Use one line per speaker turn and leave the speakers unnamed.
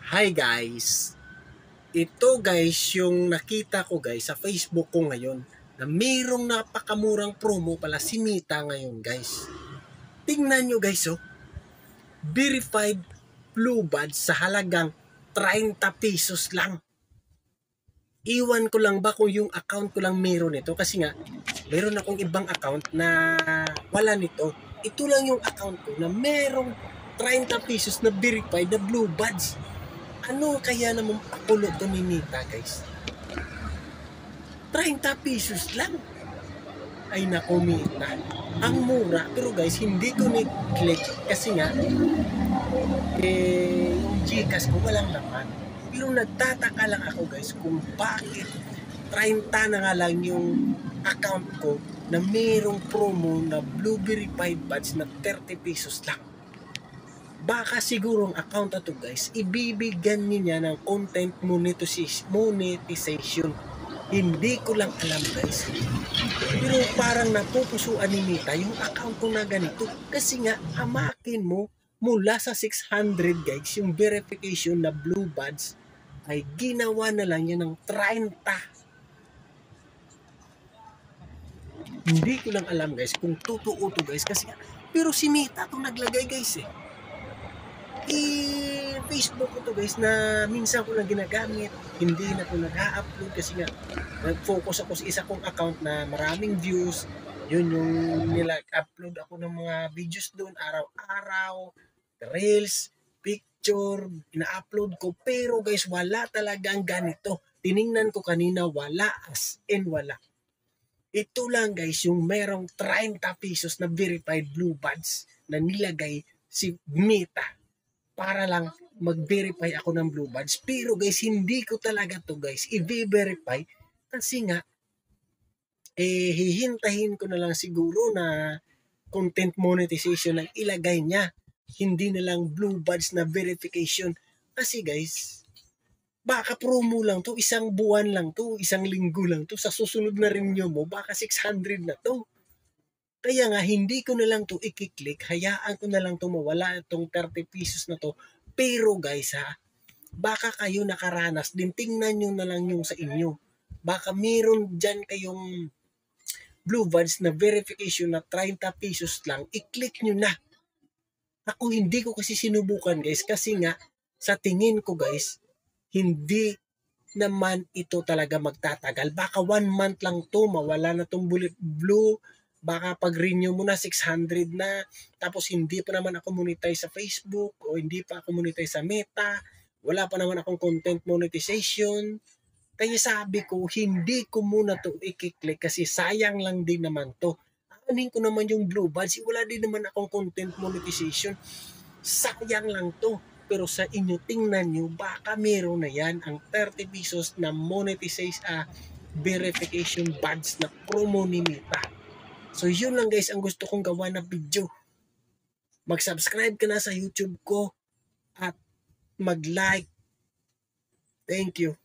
Hi guys! Ito guys yung nakita ko guys sa Facebook ko ngayon na mayroong napakamurang promo pala si Mita ngayon guys. Tingnan nyo guys oh, verified Blue Buds sa halagang 30 pesos lang. Iwan ko lang ba kung yung account ko lang meron ito kasi nga meron akong ibang account na wala nito. Ito lang yung account ko na merong 30 pesos na verified na Blue Buds. Ano kaya naman pakulo to ni Mita guys? 30 pesos lang. Ay nako Mita. Ang mura. Pero guys, hindi ko ni-click kasi nga yung Gcash ko walang laman. Pero nagtataka lang ako guys kung bakit 30 na nga lang yung account ko na mayroong promo na Blueberry 5 Buds na 30 pesos lang. Baka siguro ang account na to guys, ibibigyan niya ng content monetization. Hindi ko lang alam guys. Pero parang napupusuan ni Mita yung account ko na ganito. Kasi nga, hamakin mo mula sa 600 guys, yung verification na Blue Buds ay ginawa na lang yan ng 30. Hindi ko lang alam guys kung totoo to guys kasi nga, pero si Mita itong naglagay guys eh. Facebook ko to guys na minsan ko lang ginagamit, hindi na ko nag-upload kasi nga nag-focus ako sa isa kong account na maraming views. Yun yung nila-upload ako ng mga videos doon araw-araw, reels, picture, ina-upload ko. Pero guys, wala talagang ganito. Tiningnan ko kanina, wala as in wala. Ito lang guys, yung merong 30 pesos na verified Blue Buds na nilagay si Mita para lang mag-verify ako ng Blue Buds. Pero guys, hindi ko talaga to guys i-verify kasi nga hihintahin ko na lang siguro na content monetization ang ilagay niya. Hindi na lang Blue Buds na verification. Kasi guys, baka promo lang to, isang buwan lang to, isang linggo lang to. Sa susunod na renew mo, baka 600 na to. Kaya nga, hindi ko na lang to i-click, hayaan ko na lang to mawala itong 30 pesos na to. Pero guys ha, baka kayo nakaranas din, tingnan nyo na lang yung sa inyo. Baka meron dyan kayong Blue Buds na verification na 30 pesos lang, i-click nyo na. Ako hindi ko kasi sinubukan guys, kasi nga, sa tingin ko guys, hindi naman ito talaga magtatagal. Baka 1 month lang to, mawala na tong blue. Baka pag-renew mo na 600 na, tapos hindi pa naman ako monetize sa Facebook o hindi pa ako monetize sa Meta, wala pa naman akong content monetization. Kaya sabi ko, hindi ko muna to i-click kasi sayang lang din naman to. Anin ko naman yung Blue Buds, wala din naman akong content monetization. Sayang lang to. Pero sa inyo, tingnan nyo, baka meron na yan ang 30 pesos na monetize verification buds na promo ni Mita. So yun lang guys ang gusto kong gawa na video. Mag-subscribe ka na sa YouTube ko at mag-like. Thank you.